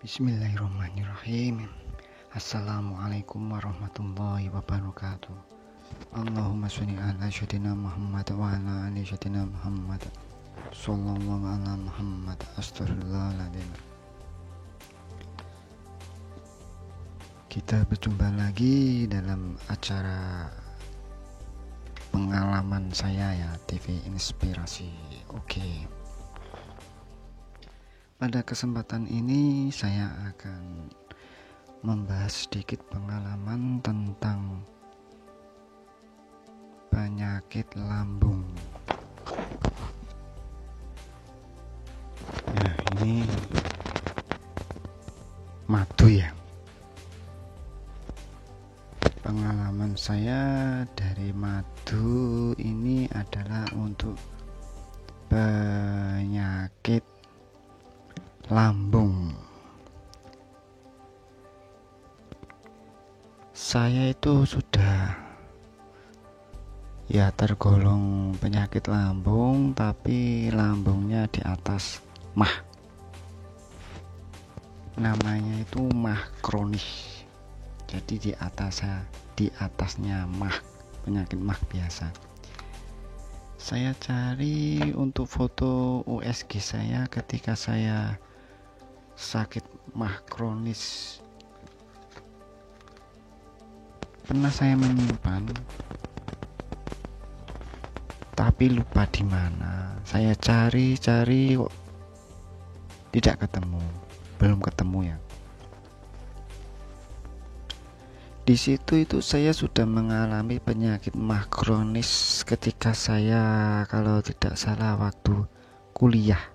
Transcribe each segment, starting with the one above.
Bismillahirrahmanirrahim. Assalamualaikum warahmatullahi wabarakatuh. Allahumma sholli ala sayyidina Muhammad wa ala ali sayyidina Muhammad. Sallallahu ala Muhammad. Astaghfirullahaladzim. Kita berjumpa lagi dalam acara pengalaman saya ya, TV Inspirasi. Oke. Pada kesempatan ini saya akan membahas sedikit pengalaman tentang penyakit lambung. Nah, ini madu ya. Pengalaman saya dari madu ini adalah untuk penyakit lambung. Saya itu sudah ya tergolong penyakit lambung, tapi lambungnya di atas MAH. Namanya itu MAH kronis. Jadi di atasnya MAH, penyakit MAH biasa. Saya cari untuk foto USG saya ketika saya sakit MAH kronis. Pernah saya menyimpan, tapi lupa di mana. Saya cari kok tidak ketemu, belum ketemu ya. Di situ itu saya sudah mengalami penyakit MAH kronis ketika saya, kalau tidak salah, waktu kuliah.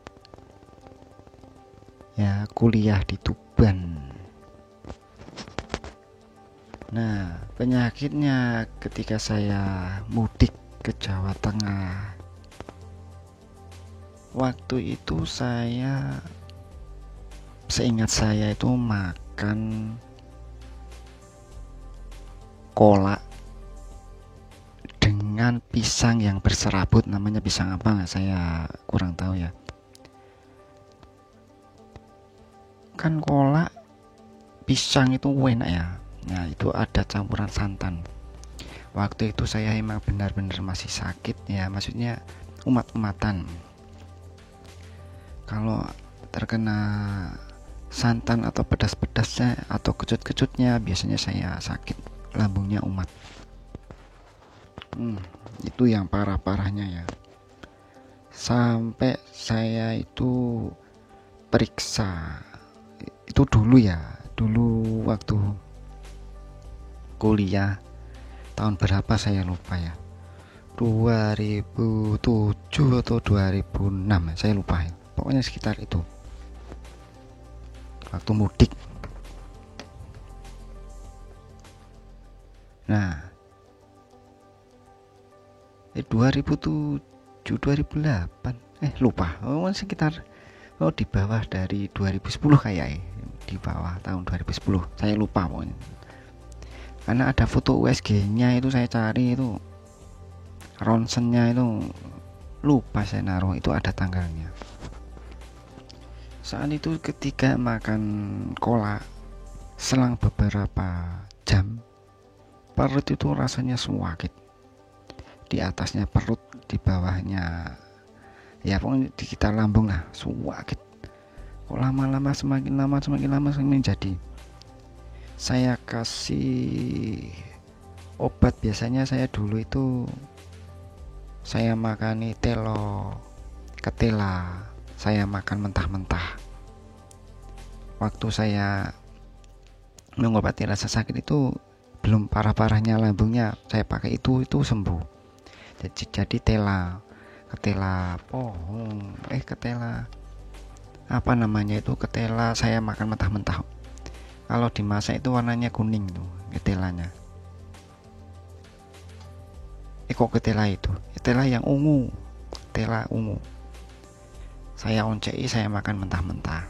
Ya, kuliah di Tuban. Nah, penyakitnya ketika saya mudik ke Jawa Tengah. Waktu itu seingat saya itu makan kolak dengan pisang yang berserabut. Namanya pisang apa nggak, saya kurang tahu ya. Kan kolak pisang itu enak ya. Nah, itu ada campuran santan. Waktu itu saya emang benar-benar masih sakit ya, maksudnya umat-umatan. Kalau terkena santan atau pedas-pedasnya atau kecut-kecutnya, biasanya saya sakit, lambungnya umat. Itu yang parah-parahnya ya. Sampai saya itu periksa. Itu dulu waktu kuliah, tahun berapa saya lupa ya, 2007 atau 2006, saya lupa ya. Pokoknya sekitar itu, waktu mudik. Nah, 2007 2008 lupa. Sekitar di bawah dari 2010 kayak di bawah tahun 2010. Saya lupa pokoknya. Karena ada foto USG-nya itu saya cari, itu ronsennya itu lupa saya naruh, itu ada tanggalnya. Saat itu ketika makan kolak, selang beberapa jam, perut itu rasanya sakit. Di atasnya perut, di bawahnya ya pokoknya di sekitar lambung lah, sakit. Kok lama-lama semakin lama menjadi. Saya kasih obat. Biasanya saya dulu itu saya makani ketela, saya makan mentah-mentah. Waktu saya mengobati rasa sakit itu belum parah-parahnya lambungnya, saya pakai itu sembuh. Jadi ketela apa namanya itu, ketela saya makan mentah-mentah. Kalau dimasak itu warnanya kuning tuh ketelanya. Kok ketela itu? Ketela yang ungu. Ketela ungu. Saya oncei, saya makan mentah-mentah.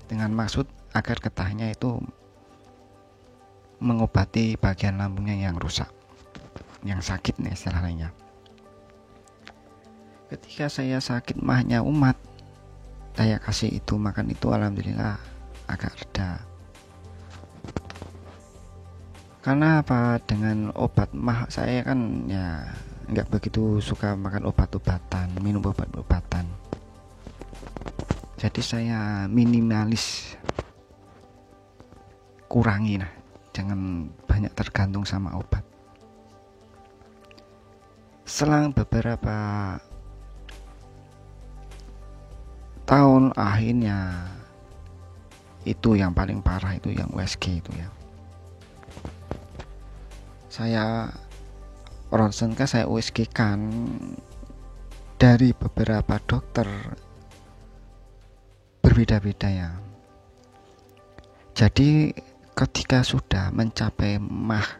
Dengan maksud agar getahnya itu mengobati bagian lambungnya yang rusak, yang sakit nih istilahnya. Ketika saya sakit MAH-nya umat, saya kasih itu, makan itu, alhamdulillah agak reda. Karena apa, dengan obat mah saya kan ya nggak begitu suka makan obat-obatan, minum obat-obatan. Jadi saya minimalis, kurangi lah, jangan banyak tergantung sama obat. Selang beberapa tahun, akhirnya itu yang paling parah, itu yang USG itu ya. Saya ronsen kan, saya USG kan dari beberapa dokter berbeda-beda ya. Jadi ketika sudah mencapai mah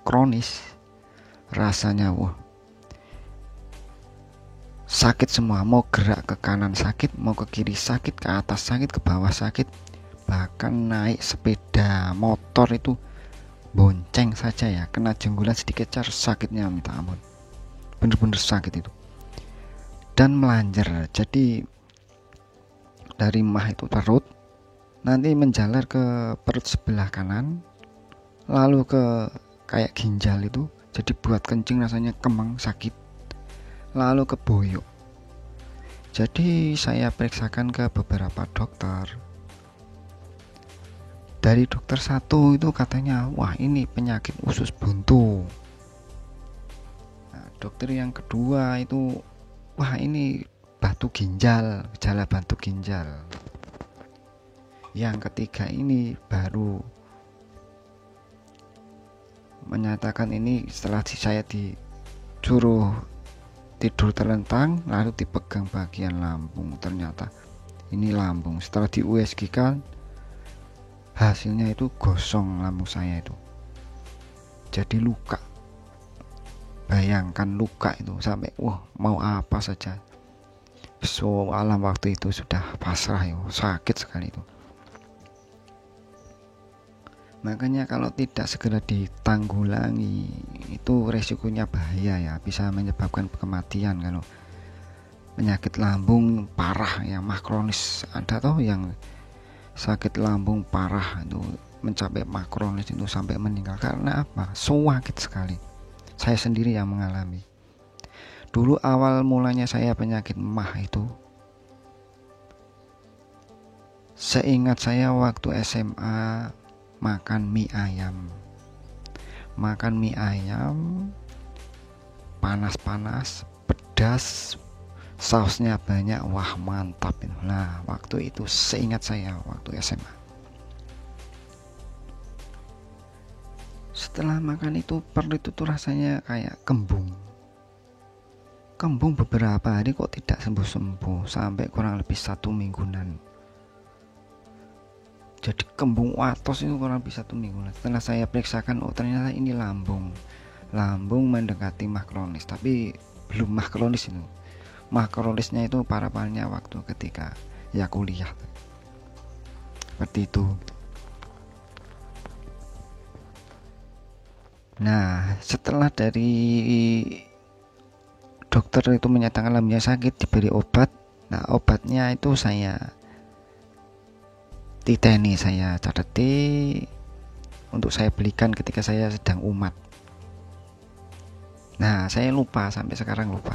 kronis, rasanya sakit semua, mau gerak ke kanan sakit, mau ke kiri sakit, ke atas sakit, ke bawah sakit, bahkan naik sepeda motor itu bonceng saja ya, kena jenggolan sedikit sakitnya minta ampun, bener-bener sakit itu, dan melanjar. Jadi dari mah itu perut, nanti menjalar ke perut sebelah kanan, lalu ke kayak ginjal itu, jadi buat kencing rasanya kemang sakit, lalu ke boyok. Jadi saya periksakan ke beberapa dokter. Dari dokter satu itu katanya, wah ini penyakit usus buntu. Nah, dokter yang kedua itu, wah ini batu ginjal, gejala batu ginjal. Yang ketiga ini baru menyatakan ini setelah saya disuruh tidur terlentang, lalu dipegang bagian lambung, ternyata ini lambung. Setelah di USG kan, hasilnya itu gosong lambung saya itu, jadi luka. Bayangkan luka itu sampai mau apa saja. So alam waktu itu sudah pasrah ya, sakit sekali itu. Makanya kalau tidak segera ditanggulangi itu resikonya bahaya ya, bisa menyebabkan kematian. Kalau penyakit lambung parah ya, mah kronis, ada toh yang sakit lambung parah itu mencapai mah kronis itu sampai meninggal. Karena apa? Sakit sekali. Saya sendiri yang mengalami. Dulu awal mulanya saya penyakit mah itu, seingat saya waktu SMA makan mie ayam panas-panas, pedas, sausnya banyak, wah mantap. Nah waktu itu seingat saya waktu SMA, setelah makan itu perut itu rasanya kayak kembung beberapa hari kok tidak sembuh-sembuh, sampai kurang lebih 1 mingguan. Jadi kembung watos itu kurang lebih 1 mingguan. Setelah saya periksakan, ternyata ini lambung mendekati mah kronis, tapi belum mah kronis itu. Mah kronisnya itu parah-parahnya waktu ketika ya kuliah, seperti itu. Nah setelah dari dokter itu menyatakan lambungnya sakit, diberi obat. Nah obatnya itu saya titeni, saya cadeti untuk saya belikan ketika saya sedang umat. Nah saya lupa, sampai sekarang lupa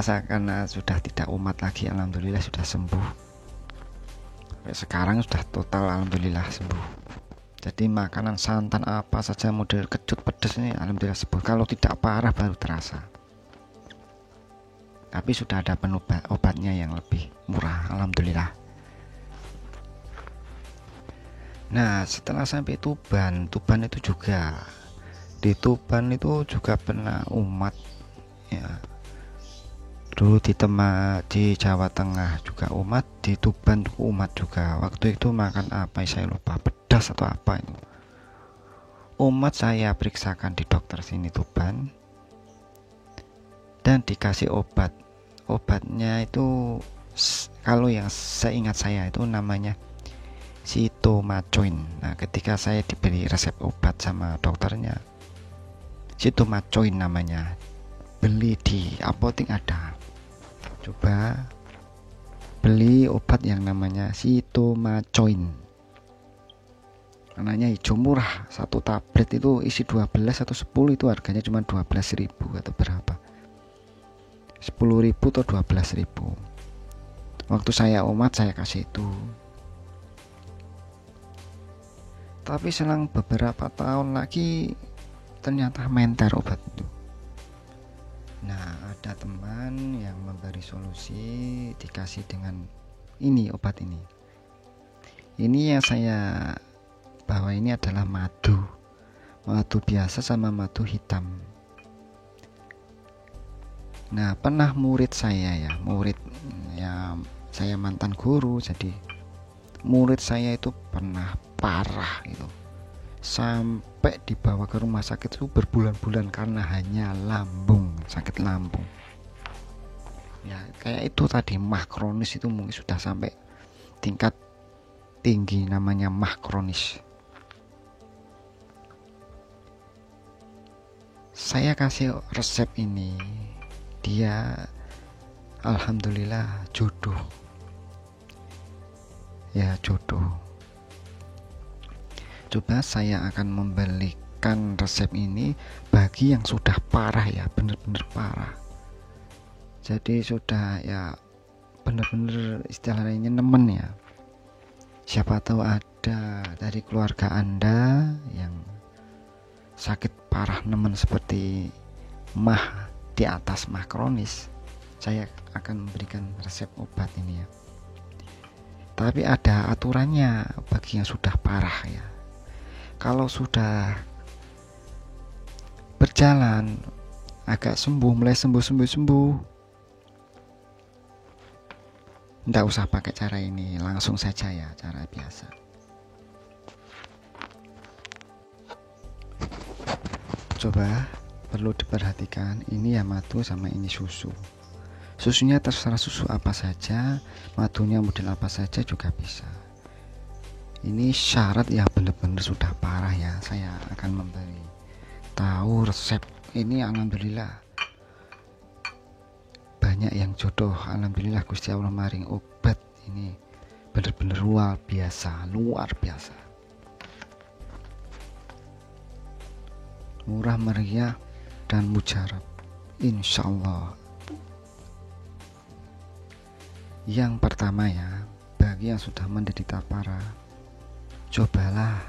saya, karena sudah tidak umat lagi. Alhamdulillah sudah sembuh, sampai sekarang sudah total alhamdulillah sembuh. Jadi makanan santan apa saja model kecut pedas ini alhamdulillah sembuh. Kalau tidak parah baru terasa, tapi sudah ada obatnya yang lebih murah alhamdulillah. Nah setelah sampai Tuban itu juga, di Tuban itu juga pernah umat ya. Dulu di Jawa Tengah juga umat, di Tuban umat juga. Waktu itu makan apa saya lupa, pedas atau apa itu. Umat saya periksakan di dokter sini Tuban, dan dikasih obatnya itu, kalau yang seingat saya itu namanya Sitomacoin. Nah ketika saya diberi resep obat sama dokternya, Sitomacoin namanya, beli di apotek ada, coba beli obat yang namanya Sitomacoin. warnanya hijau, murah. Satu tablet itu isi 12 atau 10, itu harganya cuma 12.000 atau berapa, 10.000 atau 12.000. Waktu saya umat saya kasih itu. Tapi selang beberapa tahun lagi ternyata menter obat itu. Nah, ada teman yang memberi solusi, dikasih dengan ini, obat ini. Ini yang saya bawa ini adalah madu biasa sama madu hitam. Nah, pernah murid saya saya mantan guru, jadi murid saya itu pernah parah itu, sampai dibawa ke rumah sakit itu berbulan-bulan karena hanya sakit lambung. Ya kayak itu tadi, mah kronis itu mungkin sudah sampai tingkat tinggi, namanya mah kronis. Saya kasih resep ini, dia alhamdulillah jodoh. Ya jodoh. Coba saya akan membelikan resep ini bagi yang sudah parah ya, bener-bener parah. Jadi sudah ya bener-bener istilahnya nemen ya. Siapa tahu ada dari keluarga Anda yang sakit parah nemen seperti mah di atas mah kronis, saya akan memberikan resep obat ini ya. Tapi ada aturannya bagi yang sudah parah ya. Kalau sudah berjalan agak sembuh, mulai sembuh, nggak usah pakai cara ini, langsung saja ya, cara biasa. Coba perlu diperhatikan, ini ya madu sama ini susu. Susunya terserah susu apa saja, madunya model apa saja juga bisa. Ini syarat ya benar-benar sudah parah ya, saya akan memberi tahu resep ini. Alhamdulillah banyak yang jodoh, alhamdulillah Gusti Allah maring obat ini benar-benar luar biasa, murah meriah dan mujarab, insya Allah. Yang pertama ya, bagi yang sudah menderita parah, cobalah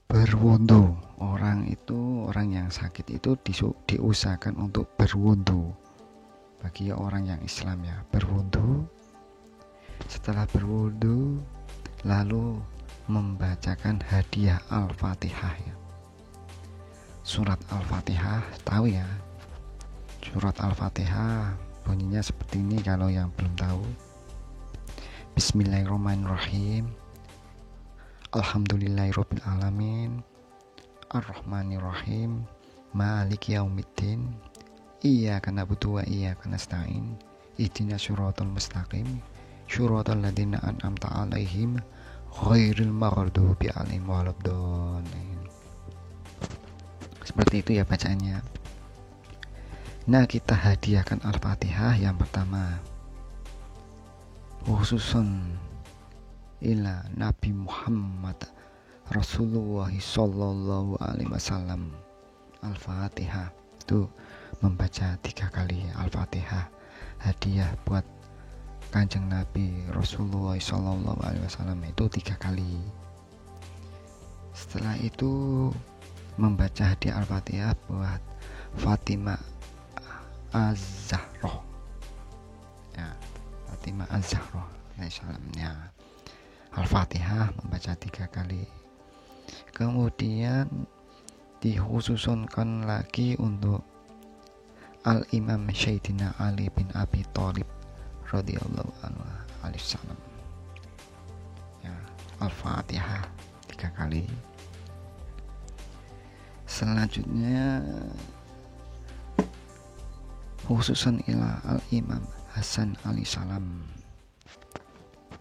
berwudu. Orang yang sakit itu diusahakan untuk berwudu. Bagi orang yang Islam ya, berwudu. Setelah berwudu, lalu membacakan hadiah Al-Fatihah ya. Surat Al-Fatihah, tahu ya? Surat Al-Fatihah bunyinya seperti ini kalau yang belum tahu. Bismillahirrahmanirrahim. Alhamdulillahirabbil alamin. Ar-Rahmanirrahim. Maliki yaumiddin. Iyyaka na'budu wa iyyaka nasta'in. Ihdinas siratal mustaqim. Siratal ladzina an'amta 'alaihim ghairil maghdubi 'alaihim waladdallin. Seperti itu ya bacaannya. Nah, kita hadiahkan Al-Fatihah yang pertama khususun ila Nabi Muhammad Rasulullah sallallahu alaihi wasallam. Al-Fatihah itu membaca 3 kali Al-Fatihah, hadiah buat Kanjeng Nabi Rasulullah sallallahu alaihi wasallam itu 3 kali. Setelah itu membaca hadiah Al-Fatihah buat Fatimah Az-Zahra ya, Fatimah Az-Zahra ya. Al-Fatihah membaca 3 kali. Kemudian dikhususkan lagi untuk Al-Imam Sayyidina Ali bin Abi Thalib radhiyallahu anhu alaihissalam ya. Al-Fatihah 3 kali. Selanjutnya khususan ila Al-Imam Hasan alaihissalam,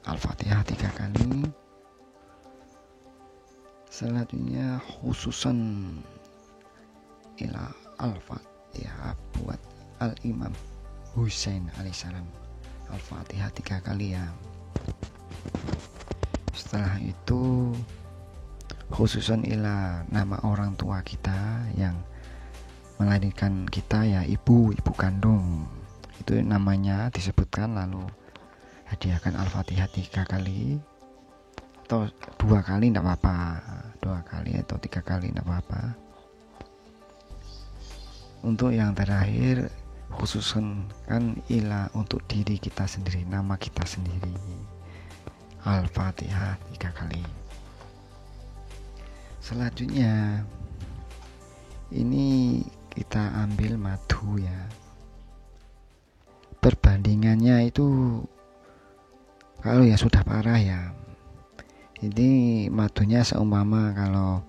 Al-Fatihah 3 kali. Selanjutnya khususan ila Al-Fatihah buat Al-Imam Husain alaihissalam, Al-Fatihah 3 kali ya. Setelah itu khususan ila nama orang tua kita yang melahirkan kita, ya ibu kandung, itu namanya disebutkan, lalu hadiahkan Al-Fatihah 3 kali atau 2 kali tidak apa-apa, 2 kali atau 3 kali tidak apa-apa. Untuk yang terakhir khususkan ila untuk diri kita sendiri, nama kita sendiri, Al-Fatihah 3 kali. Selanjutnya ini kita ambil madu ya. Perbandingannya itu kalau ya sudah parah ya, ini madunya seumpama kalau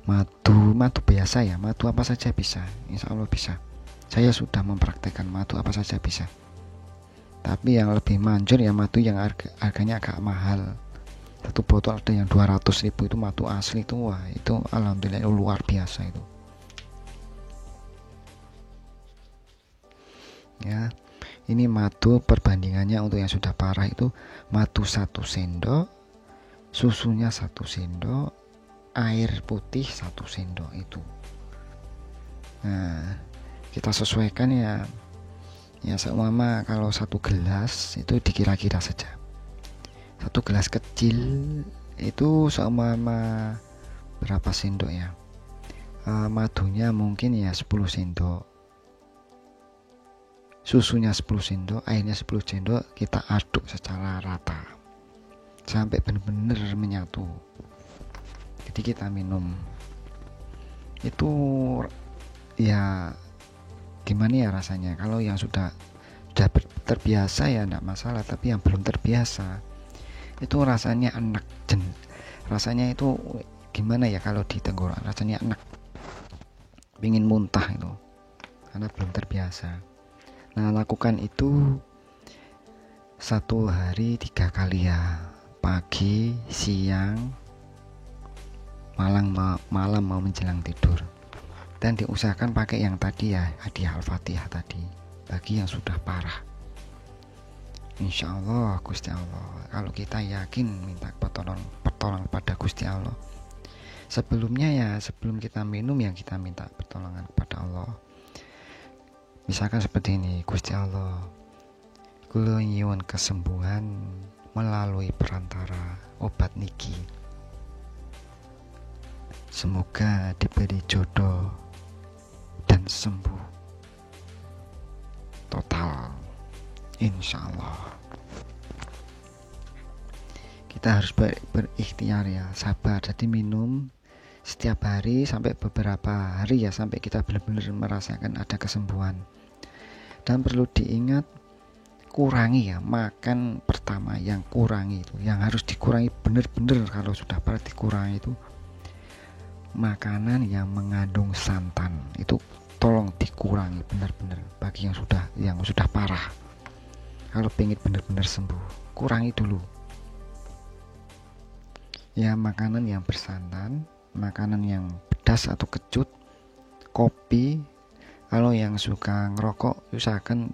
madu biasa ya, madu apa saja bisa, insya Allah bisa. Saya sudah mempraktekkan madu apa saja bisa. Tapi yang lebih manjur ya madu yang harganya agak mahal. Satu botol ada yang 200.000 itu madu asli itu, wah itu alhamdulillah luar biasa itu. Ya, ini madu perbandingannya untuk yang sudah parah itu madu 1 sendok, susunya 1 sendok, air putih 1 sendok itu. Nah, kita sesuaikan ya seumpama kalau 1 gelas itu dikira-kira saja. 1 gelas kecil itu seumpama berapa sendok ya, madunya mungkin ya 10 sendok, susunya 10 sendok, airnya 10 sendok, kita aduk secara rata sampai benar-benar menyatu. Jadi kita minum itu ya gimana ya rasanya. Kalau yang sudah terbiasa ya enggak masalah, tapi yang belum terbiasa itu rasanya enak, rasanya itu gimana ya, kalau di tenggorokan rasanya enak, pingin muntah itu karena belum terbiasa. Nah, lakukan itu 1 hari 3 kali ya, pagi, siang, malam mau menjelang tidur. Dan diusahakan pakai yang tadi ya, hadiah Al-Fatihah tadi bagi yang sudah parah. Insya Allah Gusti Allah, kalau kita yakin minta pertolongan pada Gusti Allah, sebelumnya ya sebelum kita minum ya kita minta pertolongan kepada Allah. Misalkan seperti ini, Gusti Allah, kula nyuwun kesembuhan melalui perantara obat niki. Semoga diberi jodoh dan sembuh total, insya Allah. Kita harus berikhtiar ya, sabar. Jadi minum setiap hari sampai beberapa hari ya, sampai kita benar-benar merasakan ada kesembuhan. Dan perlu diingat, kurangi ya makan pertama, yang kurangi itu, yang harus dikurangi benar-benar, kalau sudah parah dikurangi itu makanan yang mengandung santan, itu tolong dikurangi benar-benar bagi yang sudah parah. Kalau pengen benar-benar sembuh, kurangi dulu ya makanan yang bersantan, makanan yang pedas atau kecut, kopi. Kalau yang suka ngerokok usahakan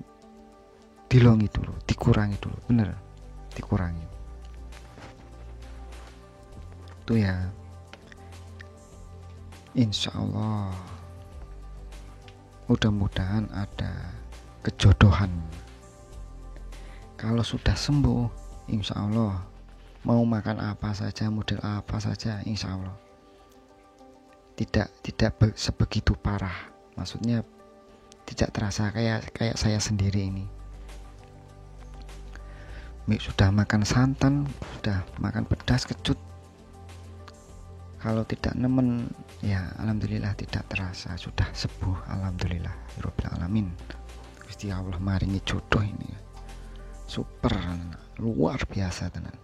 dilongi dulu, dikurangi dulu, bener dikurangi itu ya. Insya Allah mudah-mudahan ada kejodohan. Kalau sudah sembuh, insya Allah mau makan apa saja, model apa saja, insya Allah tidak sebegitu parah. Maksudnya tidak terasa kayak saya sendiri ini. Sudah makan santan, sudah makan pedas, kecut, kalau tidak nemen ya alhamdulillah tidak terasa, sudah sembuh, alhamdulillah rabbil alamin. Gusti Allah maringi jodoh ini super, luar biasa tenan.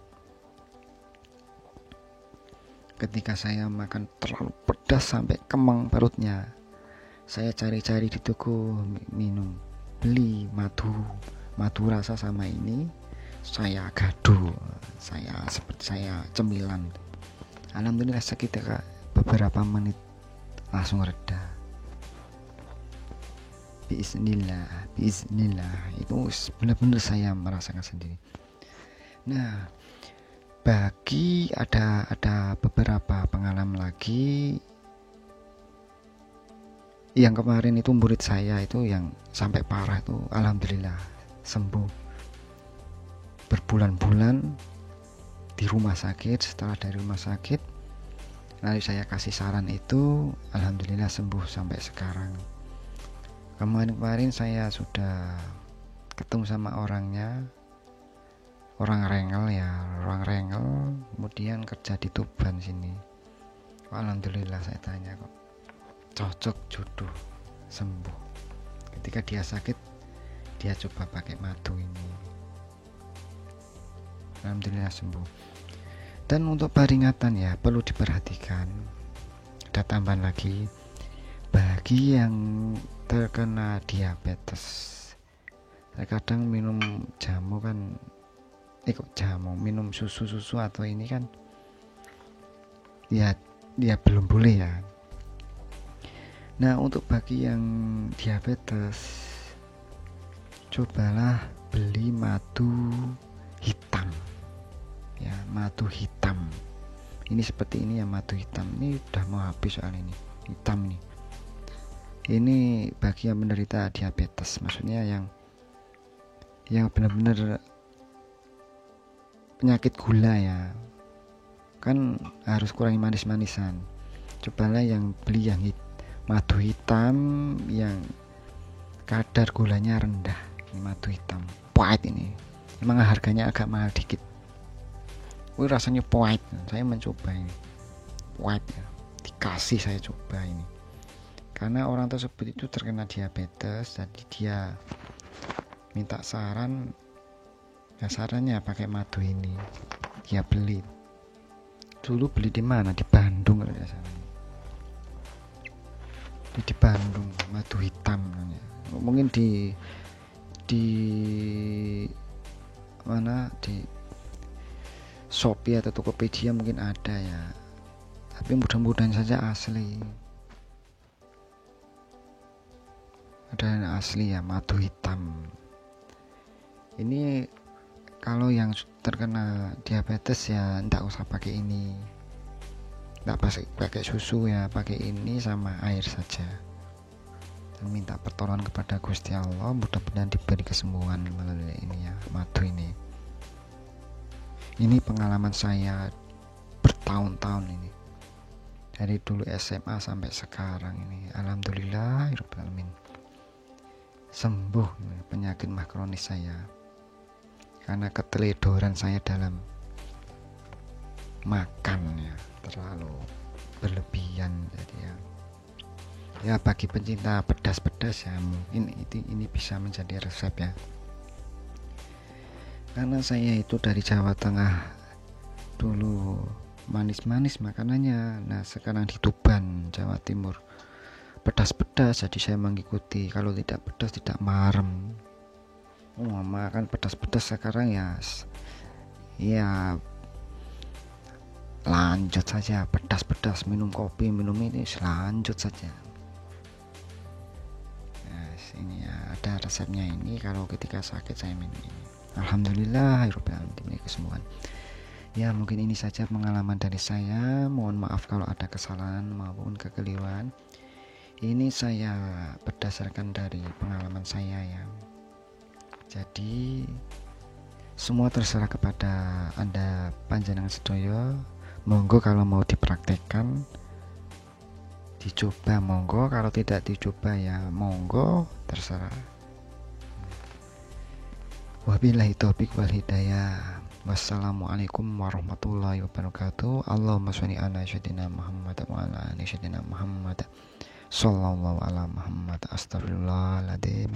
Ketika saya makan terlalu pedas sampai kemeng perutnya, saya cari-cari di toko minum, beli madu rasa sama ini, saya gaduh, saya cemilan. Alhamdulillah sekitar beberapa menit langsung reda. Bismillah itu benar-benar saya merasakan sendiri. Nah, Bagi ada beberapa pengalaman lagi. Yang kemarin itu murid saya itu yang sampai parah itu alhamdulillah sembuh. Berbulan-bulan di rumah sakit, setelah dari rumah sakit lalu saya kasih saran itu, alhamdulillah sembuh sampai sekarang. Kemarin saya sudah ketemu sama orangnya, orang Rengel, kemudian kerja di Tuban sini. Alhamdulillah saya tanya kok cocok, jodoh, sembuh. Ketika dia sakit dia coba pakai madu ini, alhamdulillah sembuh. Dan untuk peringatan ya perlu diperhatikan, ada tambahan lagi bagi yang terkena diabetes. Terkadang minum jamu kan minum susu atau ini kan ya belum boleh ya. Nah, untuk bagi yang diabetes, cobalah beli madu hitam ya, madu hitam ini seperti ini ya, madu hitam ini udah mau habis soal ini, hitam nih. Ini bagi yang menderita diabetes, maksudnya yang benar-benar penyakit gula ya, kan harus kurangi manis-manisan. Cobalah yang beli yang madu hitam yang kadar gulanya rendah. Ini madu hitam pahit, ini memang harganya agak mahal dikit. Rasanya pahit, saya mencoba ini pahit ya, dikasih saya coba ini karena orang tersebut itu terkena diabetes, jadi dia minta saran ya, sarannya pakai madu ini. Dia beli dulu, beli di mana, di Bandung kalau tidak salah, di Bandung, madu hitam namanya. Mungkin di mana, di Shopee atau Tokopedia mungkin ada ya, tapi mudah-mudahan saja asli, ada asli ya, madu hitam ini. Kalau yang terkena diabetes ya enggak usah pakai ini, enggak pakai susu ya, pakai ini sama air saja, dan minta pertolongan kepada Gusti Allah, mudah-mudahan diberi kesembuhan melalui ini ya, madu ini. Ini pengalaman saya bertahun-tahun ini, dari dulu SMA sampai sekarang ini, alhamdulillah rabbil alamin, sembuh penyakit mah kronis saya karena keteledoran saya dalam makan ya, terlalu berlebihan. Jadi ya bagi pencinta pedas-pedas ya mungkin ini bisa menjadi resep ya, karena saya itu dari Jawa Tengah dulu manis-manis makanannya. Nah sekarang di Tuban Jawa Timur pedas-pedas, jadi saya mengikuti, kalau tidak pedas tidak marem. Makan pedas-pedas sekarang ya lanjut saja, pedas-pedas, minum kopi, minum ini, lanjut saja. Ini ya, ada resepnya ini, kalau ketika sakit saya minum ini, alhamdulillah diberi kesembuhan ya. Mungkin ini saja pengalaman dari saya, mohon maaf kalau ada kesalahan maupun kekeliruan. Ini saya berdasarkan dari pengalaman saya ya, jadi semua terserah kepada Anda panjenengan sedoyo. Monggo kalau mau dipraktekkan dicoba, monggo, kalau tidak dicoba ya monggo, terserah. Wabillahi taufiq wal hidayah. Wassalamualaikum warahmatullahi wabarakatuh. Allahumma sholli ala sayyidina Muhammad wa ala ali sayyidina Muhammad sallallahu ala Muhammad. Astagfirullahaladzim.